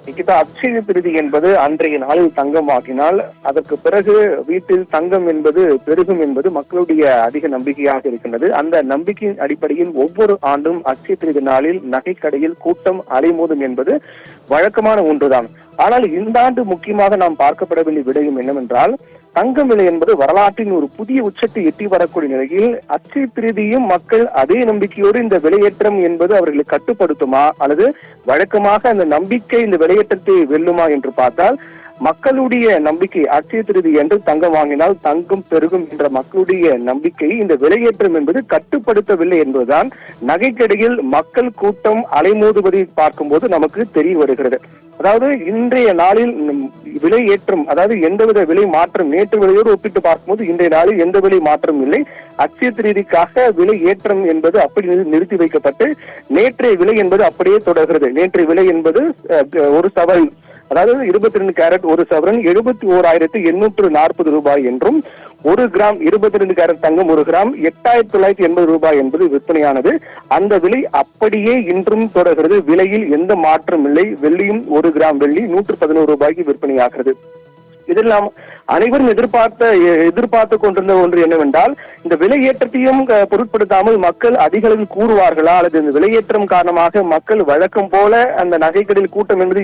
நிக்கிதா, அட்சய திருதி என்பது அன்றைய நாளில் தங்கம் வாங்கினால் அதற்கு பிறகு வீட்டில் தங்கம் என்பது பெருகும் என்பது மக்களுடைய அதிக நம்பிக்கையாக இருக்கின்றது. அந்த நம்பிக்கையின் அடிப்படையில் ஒவ்வொரு ஆண்டும் அட்சய திருதி நாளில் நகைக்கடையில் கூட்டம் அலைமோதும் என்பது வழக்கமான ஒன்றுதான். ஆனால் இந்த ஆண்டு முக்கியமாக நாம் பார்க்கப்பட வேண்டிய விடயம் என்னவென்றால், தங்கம் விலை என்பது வரலாற்றின் ஒரு புதிய உச்சத்தை எட்டி வரக்கூடிய நிலையில் அட்சய திருதியும் மக்கள் அதே நம்பிக்கையோடு இந்த விலையேற்றம் என்பது அவர்களை கட்டுப்படுத்துமா அல்லது வழக்கமாக அந்த நம்பிக்கை இந்த விலையேற்றத்தை வெல்லுமா என்று பார்த்தால், மக்களுடைய நம்பிக்கை அட்சய திருதி என்று தங்கம் வாங்கினால் தங்கம் பெருகும் என்ற மக்களுடைய நம்பிக்கை இந்த விலையேற்றம் என்பது கட்டுப்படுத்தவில்லை என்பதுதான் நகைக்கடையில் மக்கள் கூட்டம் அலைமோதுவதை பார்க்கும்போது நமக்கு தெரிய வருகிறது. அதாவது இன்றைய நாளில் விலை ஏற்றம், அதாவது எந்தவித விலை மாற்றம் நேற்று விலையோடு ஒப்பிட்டு பார்க்கும்போது இன்றைய நாளில் எந்த விலை மாற்றம் இல்லை. அட்சய திருதிக்காக விலை ஏற்றம் என்பது அப்படி நிறுத்தி வைக்கப்பட்டு நேற்றைய விலை என்பது அப்படியே தொடர்கிறது. நேற்றைய விலை என்பது ஒரு சவரன், அதாவது 22 கேரட் ஒரு சவரன் 71,840 ரூபாய் என்றும், 1 கிராம் 22 கேரட் தங்கம் 1 கிராம் 8,980 ரூபாய் என்பது விற்பனையானது. அந்த விலை அப்படியே இன்றும் தொடர்கிறது. விலையில் எந்த மாற்றம் இல்லை. வெள்ளியும் 1 கிராம் வெள்ளி 111 ரூபாய்க்கு விற்பனையாகிறது. இதில் நாம் அனைவரும் எதிர்பார்த்து கொண்டிருந்த ஒன்று என்னவென்றால், இந்த விலையேற்றத்தையும் பொருட்படுத்தாமல் மக்கள் அதிக அளவில் கூறுவார்களா அல்லது இந்த விலையேற்றம் காரணமாக மக்கள் வழக்கம் போல அந்த நகைக்கடையில் கூட்டம் என்பது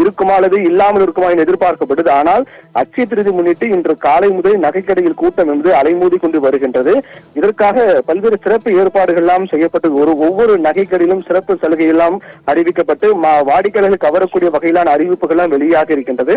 இருக்குமா அல்லது இல்லாமல் இருக்குமா என எதிர்பார்க்கப்பட்டது. ஆனால் அட்சய திருதி முன்னிட்டு இன்று காலை முதல் நகைக்கடையில் கூட்டம் என்பது அலைமோதி கொண்டு வருகின்றது. இதற்காக பல்வேறு சிறப்பு ஏற்பாடுகள் எல்லாம் செய்யப்பட்டு ஒவ்வொரு நகைக்கடையிலும் சிறப்பு சலுகை எல்லாம் அறிவிக்கப்பட்டு வாடிக்கையாளர்கள் கவரக்கூடிய வகையிலான அறிவிப்புகள் எல்லாம் வெளியாக இருக்கின்றது.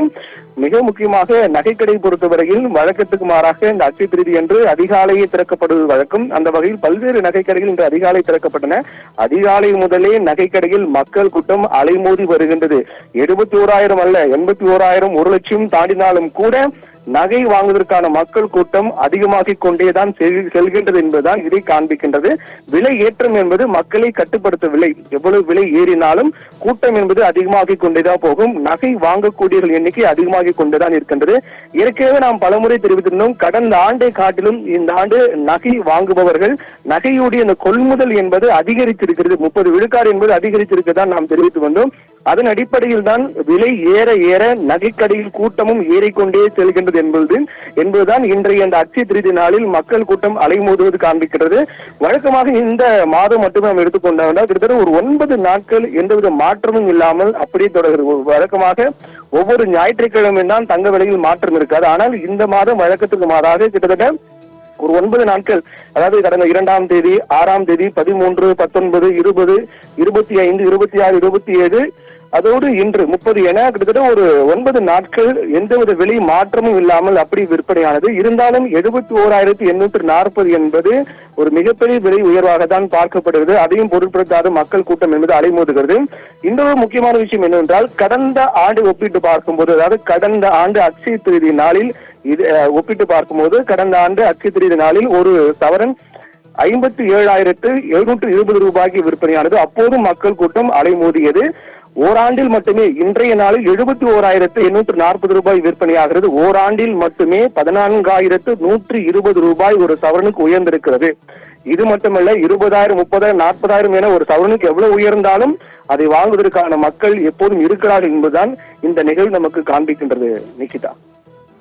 மிக முக்கியமாக நகைக்கடை பொறுத்தவரையில் வழக்கத்துக்கு மாறாக இந்த அட்சய திருதி என்று அதிகாலையே திறக்கப்படுவது வழக்கம். அந்த வகையில் பல்வேறு நகைக்கடைகள் இன்று அதிகாலை திறக்கப்பட்டன. அதிகாலை முதலே நகைக்கடையில் மக்கள் கூட்டம் அலைமோதி வருகின்றது. 71,000 அல்ல, 81,000 1 லட்சம் தாண்டினாலும் கூட நகை வாங்குவதற்கான மக்கள் கூட்டம் அதிகமாகிக் கொண்டேதான் செல்கின்றது என்பதுதான் இதை காண்பிக்கின்றது. விலை ஏற்றம் என்பது மக்களை கட்டுப்படுத்தவில்லை. எவ்வளவு விலை ஏறினாலும் கூட்டம் என்பது அதிகமாகிக் கொண்டேதான் போகும். நகை வாங்கக்கூடியவர்கள் எண்ணிக்கை அதிகமாகிக் கொண்டேதான் இருக்கின்றது. ஏற்கனவே நாம் பலமுறை தெரிவித்திருந்தோம், கடந்த ஆண்டை காட்டிலும் இந்த ஆண்டு நகை வாங்குபவர்கள் நகையுடைய இந்த கொள்முதல் என்பது அதிகரித்திருக்கிறது. 30 விழுக்காடு என்பது அதிகரித்திருக்கதான் நாம் தெரிவித்து வந்தோம். அதன் அடிப்படையில் தான் விலை ஏற ஏற நகைக்கடையில் கூட்டமும் ஏறிக்கொண்டே செல்கின்றது என்பதுதான் இன்றைய இந்த அட்சய திருதி நாளில் மக்கள் கூட்டம் அலைமோதுவது காண்பிக்கிறது. வழக்கமாக இந்த மாதம் மட்டுமே நாம் எடுத்துக்கொண்டால் கிட்டத்தட்ட ஒரு 9 நாட்கள் எந்தவித மாற்றமும் இல்லாமல் அப்படியே தொடர்கிறது. வழக்கமாக ஒவ்வொரு ஞாயிற்றுக்கிழமை தான் தங்க விலையில் மாற்றம் இருக்காது. ஆனால் இந்த மாதம் வழக்கத்துக்கு மாறாக கிட்டத்தட்ட ஒரு 9 நாட்கள், அதாவது கடந்த 2ஆம் தேதி 6ஆம் தேதி 13 19 20 25 26 27 அதோடு இன்று 30 என கிட்டத்தட்ட ஒரு 9 நாட்கள் எந்தவித விலை மாற்றமும் இல்லாமல் அப்படி விற்பனையானது. இருந்தாலும் 71,840 என்பது ஒரு மிகப்பெரிய விலை உயர்வாக தான் பார்க்கப்படுகிறது. அதையும் பொருட்படுத்தாத மக்கள் கூட்டம் என்பது அலைமோதுகிறது. இன்னொரு முக்கியமான விஷயம் என்னவென்றால், கடந்த ஆண்டு ஒப்பிட்டு பார்க்கும்போது, அதாவது கடந்த ஆண்டு அட்சய திருதி நாளில் ஒப்பிட்டு பார்க்கும்போது கடந்த ஆண்டு அட்சய திருதி நாளில் ஒரு சவரன் 57,720 ரூபாய்க்கு விற்பனையானது. அப்போதும் மக்கள் கூட்டம் அலைமோதியது. ஓராண்டில் மட்டுமே இன்றைய நாளில் 71,840 ரூபாய் விற்பனையாகிறது. ஓராண்டில் மட்டுமே 14,120 ரூபாய் ஒரு சவரனுக்கு உயர்ந்திருக்கிறது. இது மட்டுமல்ல, 20,000 30,000 40,000 என ஒரு சவரனுக்கு எவ்வளவு உயர்ந்தாலும் அதை வாங்குவதற்கான மக்கள் எப்போதும் இருக்கிறார்கள் என்பதுதான் இந்த நிகழ்வு நமக்கு காண்பிக்கின்றது. நிக்கிதா.